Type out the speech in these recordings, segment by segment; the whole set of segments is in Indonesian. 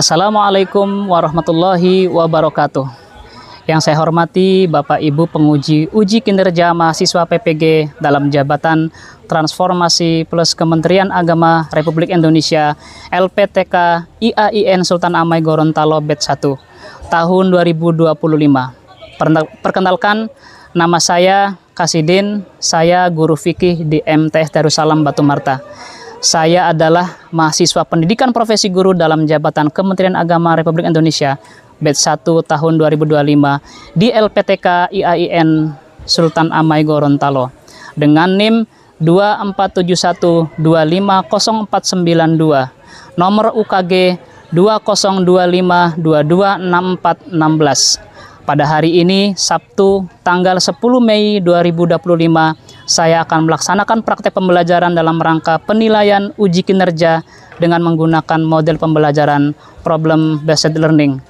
Assalamualaikum warahmatullahi wabarakatuh. Yang saya hormati Bapak Ibu penguji uji kinerja mahasiswa PPG dalam jabatan Transformasi Plus Kementerian Agama Republik Indonesia LPTK IAIN Sultan Amai Gorontalo Batch 1 tahun 2025. Perkenalkan, nama saya Kasidin, saya guru fikih di MTS Darussalam Batu Marta. Saya adalah mahasiswa pendidikan profesi guru dalam jabatan Kementerian Agama Republik Indonesia Batch 1 tahun 2025 di LPTK IAIN Sultan Amai Gorontalo dengan NIM 24712504992, nomor UKG 2025226416. Pada hari ini, Sabtu, tanggal 10 Mei 2025, saya akan melaksanakan praktek pembelajaran dalam rangka penilaian uji kinerja dengan menggunakan model pembelajaran problem-based learning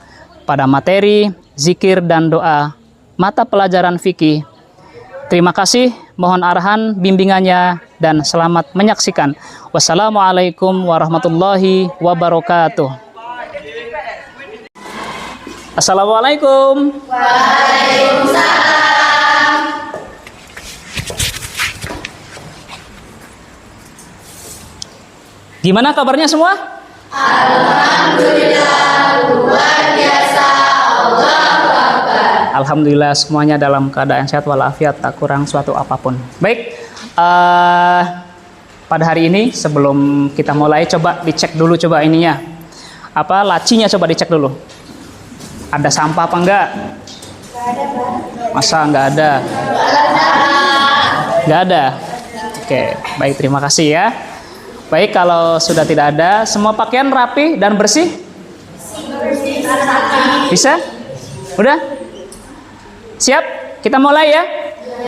pada materi zikir dan doa mata pelajaran fikih. Terima kasih, mohon arahan bimbingannya, dan selamat menyaksikan. Wassalamualaikum warahmatullahi wabarakatuh. Assalamualaikum. Waalaikumsalam. Gimana kabarnya semua? Alhamdulillah, luar biasa. Allahu Akbar. Alhamdulillah semuanya dalam keadaan sehat walafiat, tak kurang suatu apapun. Baik, pada hari ini sebelum kita mulai, coba dicek dulu coba ininya. Lacinya coba dicek dulu. Ada sampah apa enggak? Masa enggak ada? Enggak ada. Oke, baik, terima kasih ya. Baik, kalau sudah tidak ada, semua pakaian rapi dan bersih? Bisa? Udah? Siap? Kita mulai ya.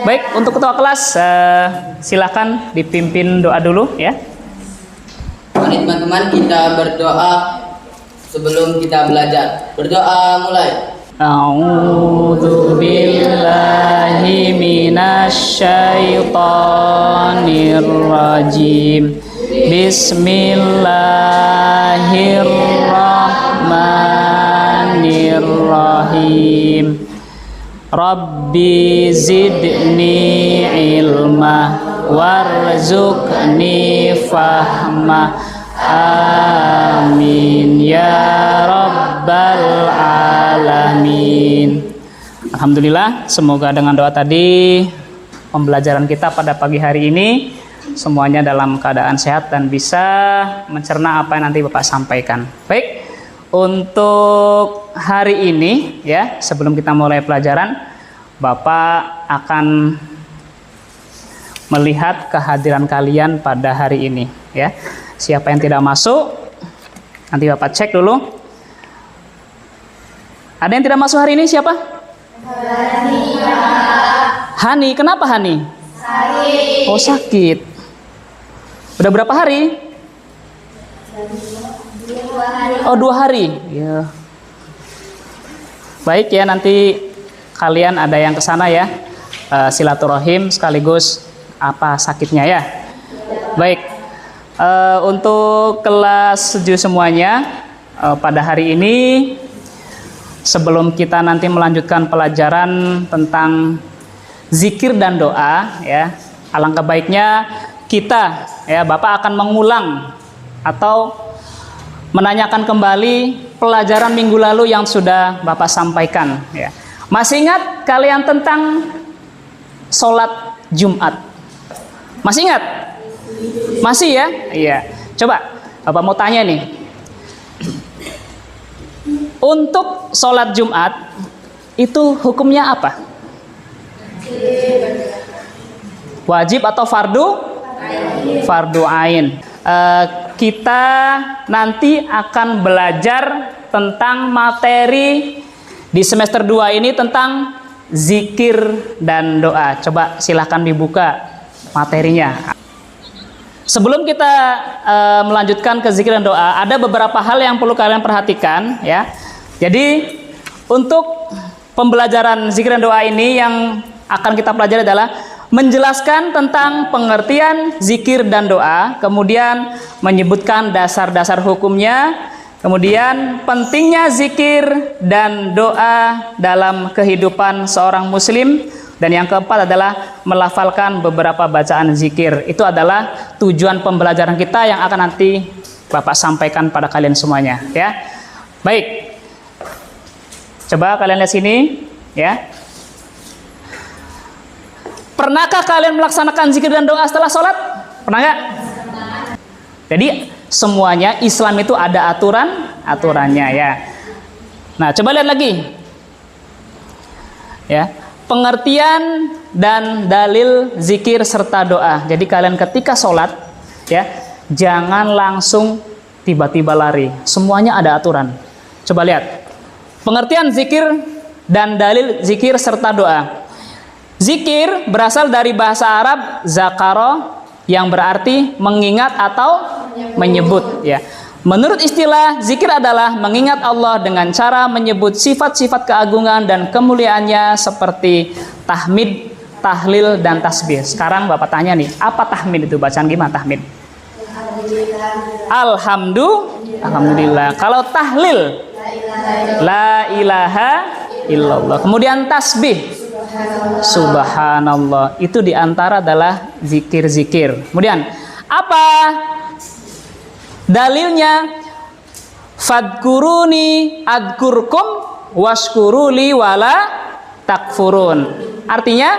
Baik, untuk ketua kelas silakan dipimpin doa dulu ya. Mari teman-teman kita berdoa sebelum kita belajar. Berdoa mulai. A'udzu billahi minasyaitonir rajim. Bismillahirrahmanirrahim. Rabbi zidni ilma warzuqni fahma. Amin ya rabbal alamin. Alhamdulillah, semoga dengan doa tadi pembelajaran kita pada pagi hari ini semuanya dalam keadaan sehat dan bisa mencerna apa yang nanti Bapak sampaikan. Baik, untuk hari ini ya, sebelum kita mulai pelajaran, Bapak akan melihat kehadiran kalian pada hari ini ya. Siapa yang tidak masuk, nanti Bapak cek dulu. Ada yang tidak masuk hari ini siapa? Hani. Kenapa Hani? Sakit. Oh, sakit. Udah berapa hari? 2 hari. Oh, 2 hari. Ya. Baik ya, nanti kalian ada yang ke sana ya. Silaturahim sekaligus apa sakitnya ya. Baik. Untuk kelas 7 semuanya, pada hari ini sebelum kita nanti melanjutkan pelajaran tentang zikir dan doa ya, alangkah baiknya kita ya, Bapak akan mengulang atau menanyakan kembali pelajaran minggu lalu yang sudah Bapak sampaikan ya. Masih ingat kalian tentang sholat Jumat? Masih ingat? Masih ya? Iya. Coba Bapak mau tanya nih. Untuk sholat Jumat itu hukumnya apa? Wajib atau fardu? Fardu ain. Kita nanti akan belajar tentang materi di semester 2 ini tentang zikir dan doa. Coba silahkan dibuka materinya. Sebelum kita melanjutkan ke zikir dan doa, ada beberapa hal yang perlu kalian perhatikan ya. Jadi untuk pembelajaran zikir dan doa ini yang akan kita pelajari adalah menjelaskan tentang pengertian zikir dan doa, kemudian menyebutkan dasar-dasar hukumnya, Kemudian pentingnya zikir dan doa dalam kehidupan seorang muslim. Dan yang keempat adalah melafalkan beberapa bacaan zikir. Itu adalah tujuan pembelajaran kita yang akan nanti Bapak sampaikan pada kalian semuanya, ya. Baik. Coba kalian lihat sini, ya. Pernahkah kalian melaksanakan zikir dan doa setelah sholat? Pernah nggak? Jadi semuanya Islam itu ada aturannya, ya. Nah, coba lihat lagi, ya. Pengertian dan dalil zikir serta doa. Jadi kalian ketika sholat, ya, jangan langsung tiba-tiba lari. Semuanya ada aturan. Coba lihat pengertian zikir dan dalil zikir serta doa. Zikir berasal dari bahasa Arab zakaro, yang berarti mengingat atau menyebut, ya. Menurut istilah, zikir adalah mengingat Allah dengan cara menyebut sifat-sifat keagungan dan kemuliaannya seperti tahmid, tahlil, dan tasbih. Sekarang Bapak tanya nih, apa tahmid itu? Bacaan gimana tahmid? Alhamdulillah. Kalau tahlil, la ilaha illallah. Kemudian tasbih, subhanallah. Itu diantara adalah zikir-zikir. Kemudian apa dalilnya? Fadkuruni adkurkum washkuruli wala takfurun. Artinya,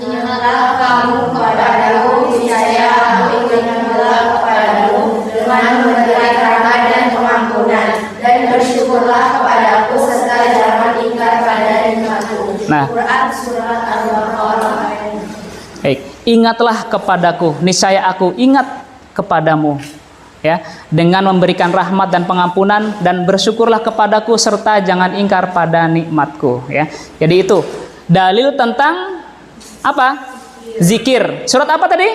ingatlah kamu kepadaku, niscaya aku ingatlah kepadamu dengan memberi rahmat dan pengampunan, dan bersyukurlah kepadaku serta jangan ingkar pada nikmatku. Nah, Quran surat Al-Baqarah. baik, ingatlah kepadaku, niscaya aku ingat kepadamu, ya, dengan memberikan rahmat dan pengampunan, dan bersyukurlah kepadaku serta jangan ingkar pada nikmatku, ya. Jadi itu dalil tentang apa? Zikir. Surat apa tadi?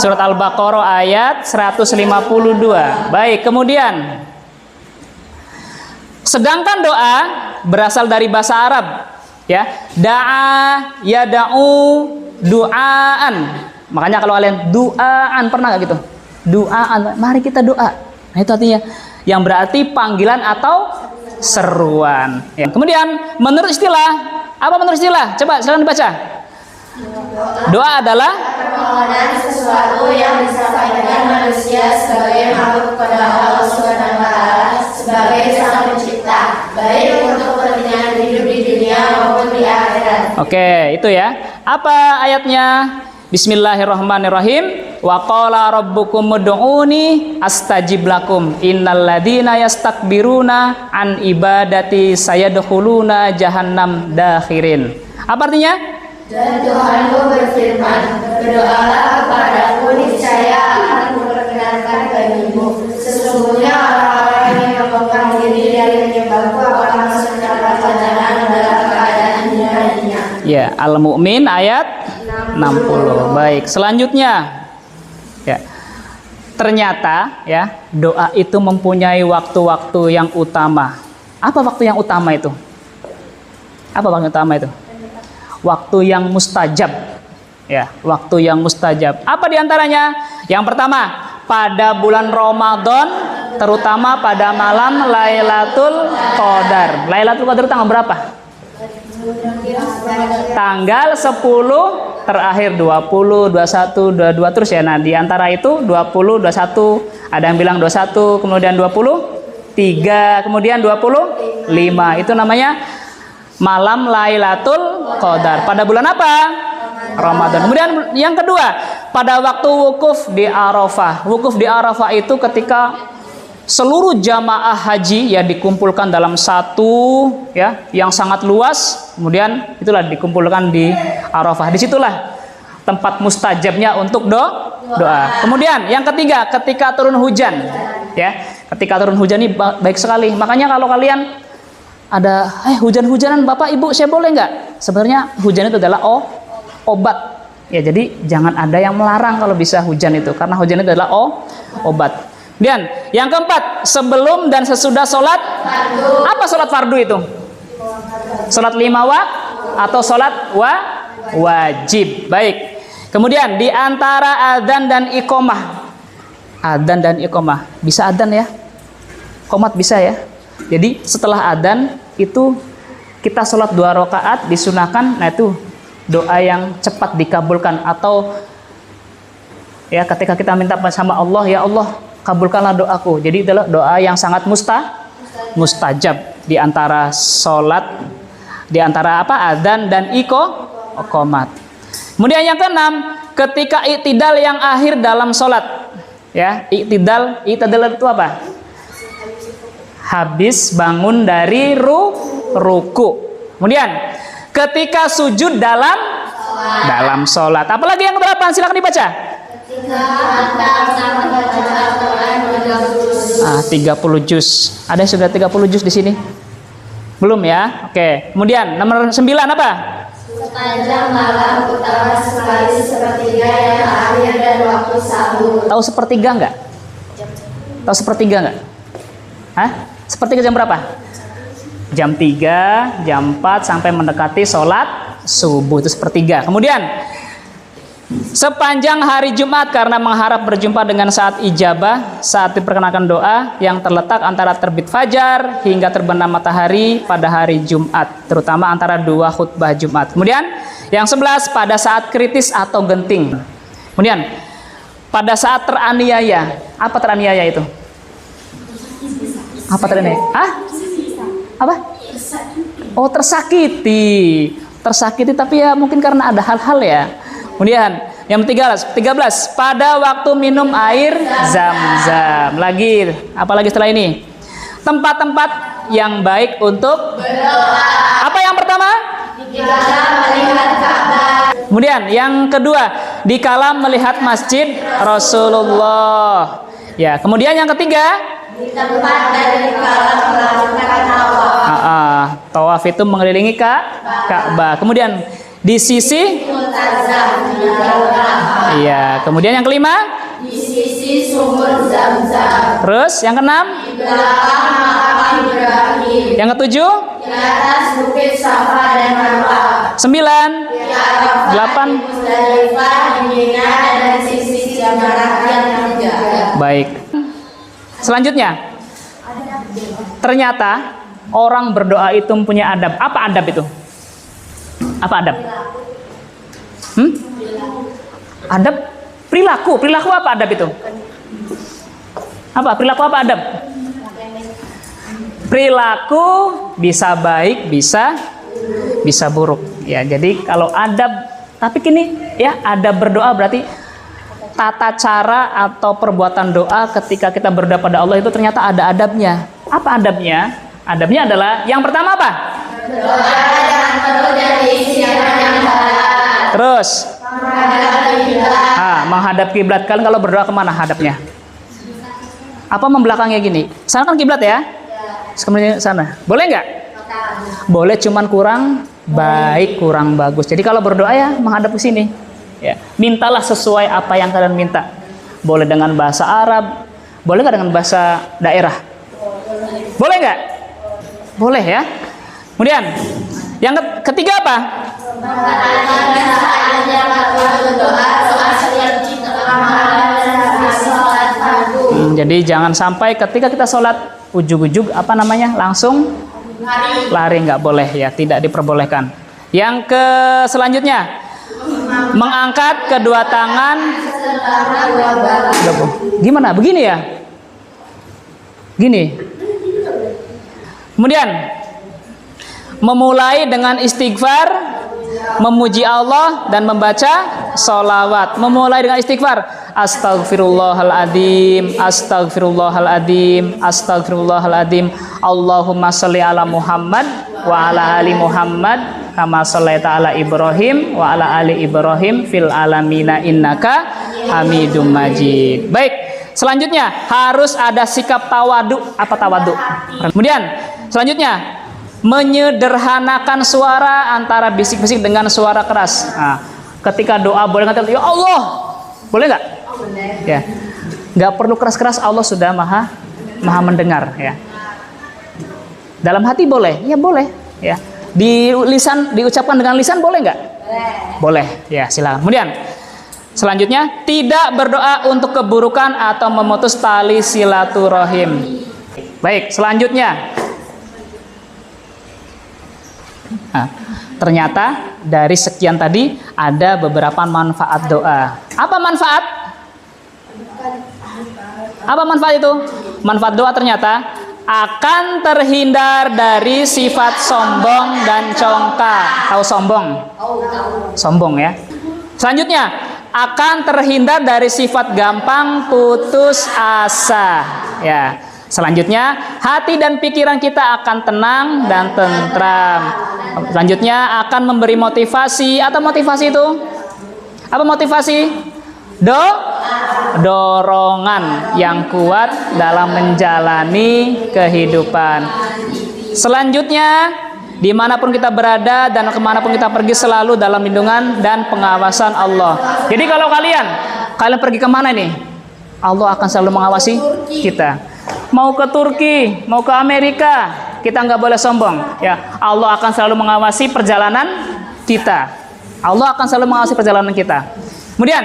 Surat Al-Baqarah ayat 152. Baik, kemudian sedangkan doa berasal dari bahasa Arab, ya. Da'a, yada'u, du'aan. Makanya kalau kalian du'aan, pernah nggak gitu? Du'aan, mari kita doa. Nah, itu artinya yang berarti panggilan atau seruan, ya. Kemudian menurut istilah, apa menurut istilah? Coba silakan dibaca. Doa adalah permohonan sesuatu yang disampaikan manusia sebagai makhluk kepada Allah Subhanahu wa taala sebagai Sang Pencipta, baik untuk kepentingan hidup di dunia maupun di akhirat. Oke, itu ya. Apa ayatnya? Bismillahirrahmanirrahim. Wa qala rabbukum ud'uni astajib lakum innal ladzina yastakbiruna an ibadati sayadkhuluna jahannam dakhirin. Apa artinya? Dan Tuhanmu berfirman, berdoalah kepadaku, niscaya akan memperkenankan bagimu. Sesungguhnya orang-orang yang membangkang diri dari menyembahku akan masuk neraka jahanam dalam keadaan hina-hina. Ya, Al-Mu'min ayat 60. Baik, selanjutnya, ya. Ternyata, ya, doa itu mempunyai waktu-waktu yang utama. Apa waktu yang utama itu? Apa waktu yang utama itu? Waktu yang mustajab, ya, waktu yang mustajab. Apa diantaranya? Yang pertama, pada bulan Ramadan, terutama pada malam Lailatul Qadar. Lailatul Qadar tanggal berapa? Tanggal 10 terakhir, 20, 21, 22 terus ya. Nah, di antara itu 20, 21, ada yang bilang 21, kemudian 23, kemudian 25. Itu namanya malam Lailatul Qadar. Pada bulan apa? Ramadan. Kemudian yang kedua, pada waktu wukuf di Arafah. Wukuf di Arafah itu ketika seluruh jamaah haji ya dikumpulkan dalam satu, ya, yang sangat luas. Kemudian itulah dikumpulkan di Arafah. Disitulah tempat mustajabnya untuk doa. Kemudian yang ketiga, ketika turun hujan, ya. Ketika turun hujan ini baik sekali. Makanya kalau kalian ada hujan-hujanan, Bapak Ibu, saya boleh nggak? Sebenarnya hujan itu adalah obat, ya. Jadi jangan ada yang melarang kalau bisa hujan itu, karena hujan itu adalah obat. Dan yang keempat, sebelum dan sesudah sholat fardu. Apa sholat fardu itu? Sholat 5 waktu atau sholat wajib. Baik. Kemudian di antara adzan dan iqomah. Adzan dan iqomah. Bisa adzan ya? Qomat bisa ya. Jadi setelah adzan itu kita sholat 2 rakaat disunahkan. Nah itu doa yang cepat dikabulkan, atau ya ketika kita minta sama Allah, ya Allah kabulkanlah doaku. Jadi adalah doa yang sangat mustajab di antara sholat, di antara adzan dan qomat. Kemudian yang keenam, ketika i'tidal yang akhir dalam sholat. Ya, i'tidal itu apa? Habis bangun dari ruku. Kemudian ketika sujud dalam sholat. Apalagi yang ke-8, silakan dibaca. 30 juz. Ada yang sudah 30 juz di sini? Belum ya? Oke. Kemudian nomor 9 apa? Sepanjang malam utama sekali sepertiga yang akhir dan waktu sahur. Tahu sepertiga enggak? Tahu sepertiga enggak? Hah? Sepertiga jam berapa? Jam 3, jam 4 sampai mendekati sholat subuh, itu sepertiga. Kemudian sepanjang hari Jumat karena mengharap berjumpa dengan saat ijabah, saat diperkenakan doa yang terletak antara terbit fajar hingga terbenam matahari pada hari Jumat, terutama antara 2 khutbah Jumat. Kemudian yang 11 pada saat kritis atau genting. Kemudian pada saat teraniaya. Apa teraniaya itu? Apa teraniaya? Hah? Apa? Oh, tersakiti. Tersakiti tapi ya mungkin karena ada hal-hal ya. Kemudian yang 13 pada waktu minum air zam-zam. Lagi, apalagi setelah ini? Tempat-tempat yang baik untuk berdoa. Apa yang pertama? Dikala melihat Ka'bah. Kemudian yang kedua, dikala melihat masjid Rasulullah. Ya, kemudian yang ketiga, Di tempat dan dikala melakukan tawaf. Tawaf itu mengelilingi Ka'bah. Kemudian di sisi Multazam di dalam. iya, kemudian yang kelima, Di sisi sumur Zam-Zam. terus yang keenam, Di belakang makam Ibrahim. yang ketujuh, Di atas bukit Safa dan Marwah. 9, Di Arafah, 8. di Musdalifah, di Mina, dan sisi Jamrah yang ketiga. Baik. Selanjutnya, ternyata orang berdoa itu mempunyai adab. Apa adab itu? Apa adab? Adab perilaku. Perilaku apa adab itu? Apa? Perilaku apa adab? Perilaku bisa baik, bisa buruk. Ya, jadi kalau adab, tapi gini ya, adab berdoa berarti tata cara atau perbuatan doa ketika kita berdoa pada Allah itu ternyata ada adabnya. Apa adabnya? Adabnya adalah yang pertama apa? Berdoa jangan perlu dan diisi dengan yang halal. Terus Menghadap kiblat. menghadap kiblat. Kalian kalau berdoa kemana hadapnya? Apa membelakangnya gini? Sana kan kiblat ya? Kemudian sana. Boleh nggak? Boleh, cuman kurang baik, kurang bagus. Jadi kalau berdoa ya menghadap ke sini. Ya, mintalah sesuai apa yang kalian minta. Boleh dengan bahasa Arab, boleh nggak dengan bahasa daerah? Boleh nggak? Boleh ya. Kemudian yang ketiga apa? Jadi jangan sampai ketika kita sholat ujug-ujug langsung lari, nggak boleh ya, tidak diperbolehkan. Yang selanjutnya, mengangkat kedua tangan. Gimana? Begini ya? Gini. Kemudian memulai dengan istighfar, memuji Allah dan membaca sholawat. Memulai dengan istighfar. Astaghfirullahaladzim, astaghfirullahaladzim, astaghfirullahaladzim. Allahumma sholli ala Muhammad wa ala ali Muhammad kama shallaita ala Ibrahim wa ala ali Ibrahim fil alamina innaka Hamidum Majid. Baik, selanjutnya harus ada sikap tawadu. Apa tawadu? Kemudian selanjutnya menyederhanakan suara antara bisik-bisik dengan suara keras. Nah, ketika doa boleh kata ya Allah, boleh nggak? Ya, nggak perlu keras-keras, Allah sudah maha mendengar ya. Dalam hati boleh, ya boleh ya. Di lisan diucapkan dengan lisan boleh nggak? Boleh ya, silakan. Kemudian selanjutnya tidak berdoa untuk keburukan atau memutus tali silaturahim. Baik, selanjutnya. Nah, ternyata dari sekian tadi ada beberapa manfaat doa. Apa manfaat? Apa manfaat itu? Manfaat doa ternyata akan terhindar dari sifat sombong dan congkak. Tahu sombong? Sombong ya. Selanjutnya, akan terhindar dari sifat gampang putus asa. Ya. Selanjutnya, hati dan pikiran kita akan tenang dan tentram. Selanjutnya, akan memberi motivasi. Atau motivasi itu? Apa motivasi? Dorongan yang kuat dalam menjalani kehidupan. Selanjutnya, dimanapun kita berada dan kemanapun kita pergi selalu dalam lindungan dan pengawasan Allah. Jadi kalau kalian pergi kemana nih? Allah akan selalu mengawasi kita. Mau ke Turki, mau ke Amerika, kita nggak boleh sombong. Ya, Allah akan selalu mengawasi perjalanan kita. Allah akan selalu mengawasi perjalanan kita. Kemudian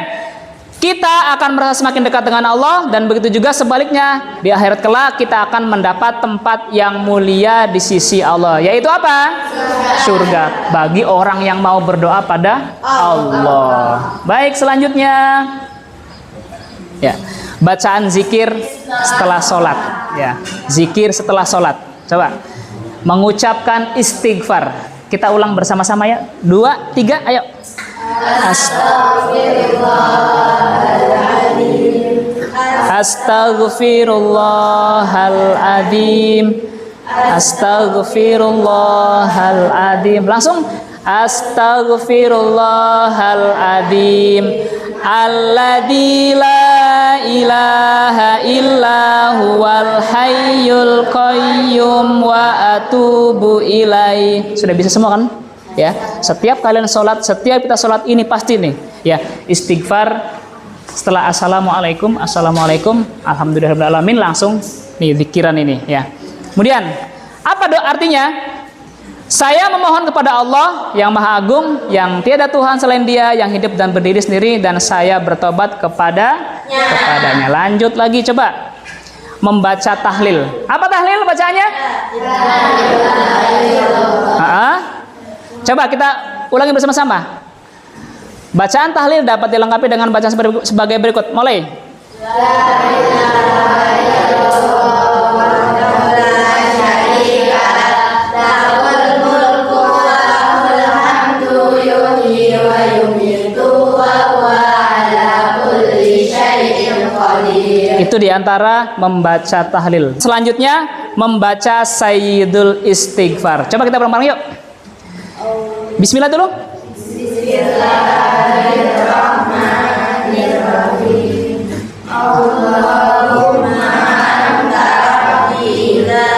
kita akan merasa semakin dekat dengan Allah, dan begitu juga sebaliknya di akhirat kelak kita akan mendapat tempat yang mulia di sisi Allah, yaitu apa? Surga bagi orang yang mau berdoa pada Allah. Baik, selanjutnya ya, bacaan zikir setelah sholat ya. Zikir setelah sholat, coba mengucapkan istighfar. Kita ulang bersama-sama ya. 2, 3, ayo. Astaghfirullahaladzim. Astaghfirullahaladzim. Langsung. Astaghfirullahaladzim. Alladzi la ilaha illa huwal hayyul qayyum wa atubu ilaih. Sudah bisa semua kan? Ya, setiap kalian sholat, setiap kita sholat ini pasti nih ya, istighfar setelah assalamualaikum, alhamdulillahirrahmanirrahim, langsung nih zikiran ini ya. Kemudian apa doa artinya? Saya memohon kepada Allah yang Maha Agung, yang tiada Tuhan selain Dia, yang hidup dan berdiri sendiri, dan saya bertobat kepadanya. Lanjut lagi, coba membaca tahlil. Apa tahlil bacaannya? Coba kita ulangi bersama-sama. Bacaan tahlil dapat dilengkapi dengan bacaan sebagai berikut. Mulai. Itu diantara membaca tahlil. Selanjutnya membaca Sayyidul Istighfar. Coba kita bareng-bareng yuk. Bismillah dulu. Bismillahirrahmanirrahim. Allahumma anta rabbi la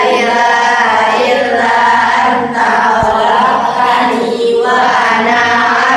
ilaha illa anta khalaqtani wa ana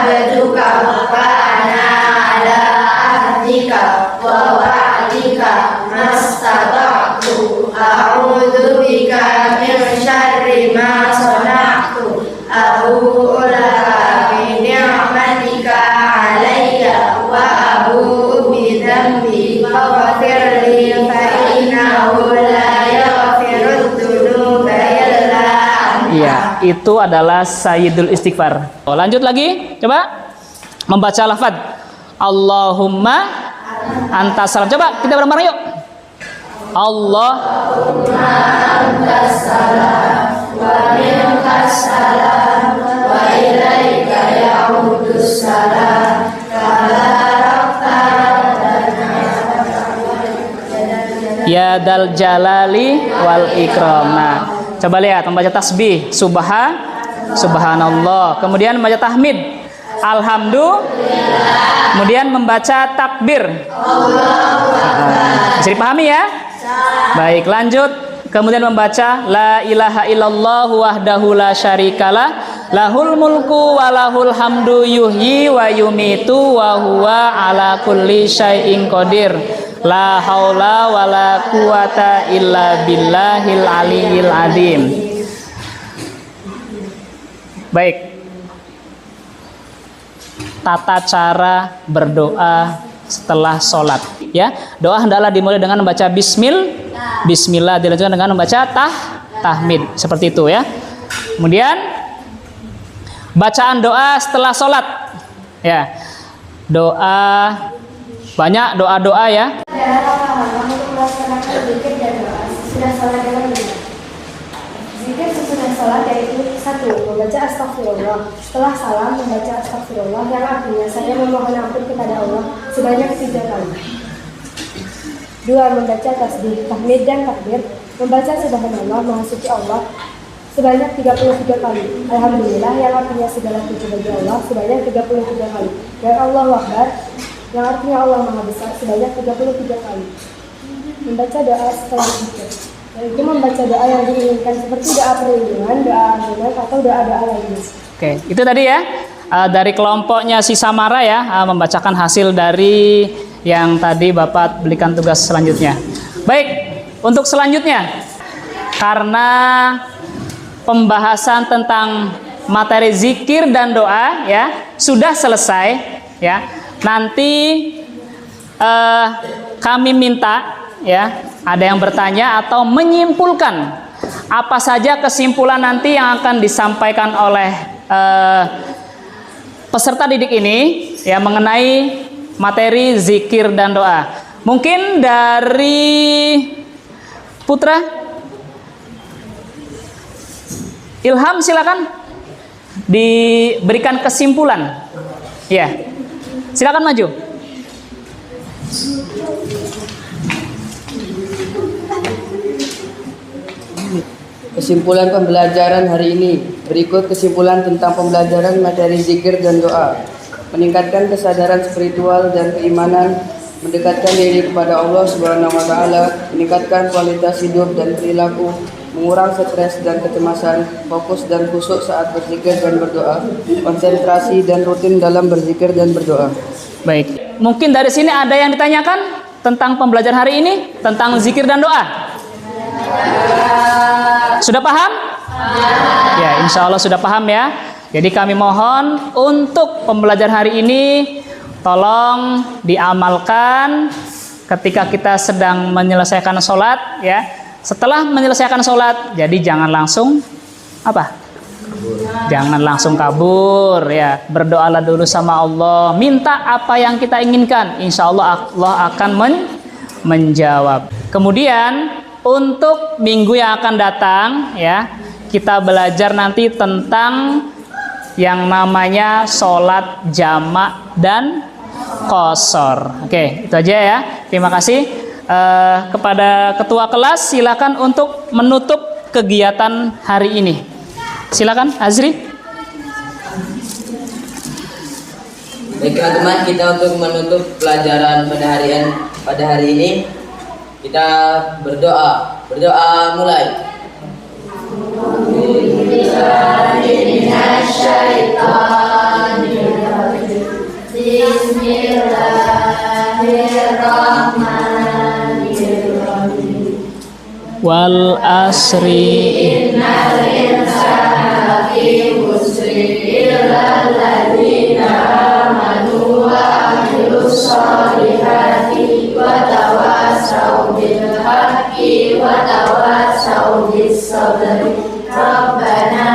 abduka wa ana ala ahdika wa wa'dika mastata'tu a'udzu bika min syarri ma sana'tu abu'u laka bi ni'matika 'alayya wa abu'u bi dhanbi faghfir li fa innahu la yaghfiru dzunuba illa anta. Iya, itu adalah Sayyidul Istighfar. Lanjut lagi, coba membaca lafaz Allahumma anta salam. Coba kita bareng-bareng yuk. Allahumma anta salam wa minkas salam wa ilaika ya'udus salam tabarakta ya dal jalali wal ikram. Nah, coba lihat membaca tasbih subhanallah, kemudian membaca tahmid alhamdulillah, kemudian membaca takbir bisa dipahami ya? Baik, lanjut. Kemudian membaca la ilaha illallah wahdahu la syarikalah lahul mulku wa lahul hamdu yuhyi wa yumitu wa huwa ala kulli syai'in qadir la haula wa la quwata illa billahil aliyil azim. Baik, tata cara berdoa setelah sholat. ya. Doa hendaklah dimulai dengan membaca bismillah, dilanjutkan dengan membaca tahmid, seperti itu ya. Kemudian bacaan doa setelah sholat, ya. Doa, banyak doa-doa ya. Untuk melaksanakan zikir dan doa sesudah sholat dengan benar. Zikir sesudah sholat yaitu 1. Membaca astagfirullah. Setelah salam membaca astagfirullah yang artinya saya memohon ampun kepada Allah sebanyak 3 kali. 2. Membaca tasbih, tahmid dan takbir. Membaca subhanallah maha suci Allah sebanyak 33 kali. Alhamdulillah yang artinya segala puji bagi Allah sebanyak 33 kali. Dan Allahu Akbar yang artinya Allah maha besar sebanyak 33 kali. Membaca doa setelah zikir, yaitu membaca doa yang diinginkan seperti doa perlindungan, doa ampunan atau doa-doa lainnya. Oke, itu tadi ya dari kelompoknya si Samara ya, membacakan hasil dari yang tadi Bapak berikan tugas selanjutnya. Baik, untuk selanjutnya, karena pembahasan tentang materi zikir dan doa ya sudah selesai ya. Nanti kami minta ya, ada yang bertanya atau menyimpulkan apa saja kesimpulan nanti yang akan disampaikan oleh peserta didik ini ya mengenai materi zikir dan doa. Mungkin dari Putra Ilham, silakan diberikan kesimpulan. Ya, silakan maju. Kesimpulan pembelajaran hari ini. Berikut kesimpulan tentang pembelajaran materi zikir dan doa. Meningkatkan kesadaran spiritual dan keimanan, mendekatkan diri kepada Allah Subhanahu wa taala, meningkatkan kualitas hidup dan perilaku, mengurangi stres dan kecemasan, fokus dan khusyuk saat berzikir dan berdoa, konsentrasi dan rutin dalam berzikir dan berdoa. Baik, mungkin dari sini ada yang ditanyakan tentang pembelajaran hari ini tentang zikir dan doa. Sudah paham? Ya, insya Allah sudah paham ya. Jadi kami mohon untuk pembelajaran hari ini tolong diamalkan ketika kita sedang menyelesaikan sholat ya. Setelah menyelesaikan sholat, jadi jangan langsung apa? Jangan langsung kabur ya. Berdoalah dulu sama Allah, minta apa yang kita inginkan. Insya Allah Allah akan menjawab. Kemudian untuk minggu yang akan datang ya, kita belajar nanti tentang yang namanya sholat jamak dan qashar. Oke, itu aja ya. Terima kasih. Kepada ketua kelas silakan untuk menutup kegiatan hari ini. Silakan Azri. Baik teman-teman, kita untuk menutup pelajaran pada hari ini kita berdoa. Berdoa mulai. Bismillahirrahmanirrahim. Wal asri Innal insana lafi khusri illa alladziina aamanu wa amilus sholihati wa tawassaw bil haqqi wa tawassaw bis sabri. Rabbana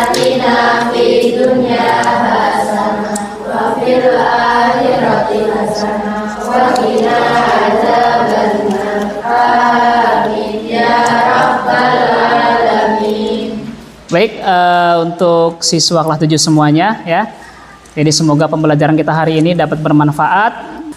atina fid dunya hasanah wa fil akhirati hasanah wa qina adzabannar. Amin ya rabbal alamin. Baik, untuk siswa kelas 7 semuanya ya. Jadi semoga pembelajaran kita hari ini dapat bermanfaat.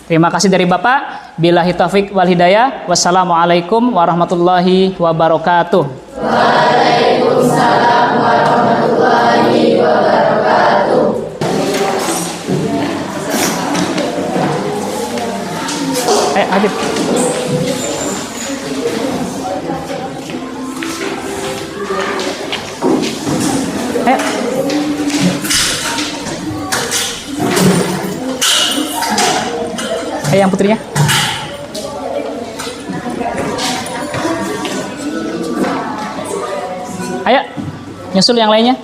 Terima kasih dari Bapak. Billahi taufik wal hidayah. Wassalamualaikum warahmatullahi wabarakatuh. Waalaikumsalam warahmatullahi wabarakatuh. Adib. Ayo. Yang putrinya. Ayo, nyusul yang lainnya.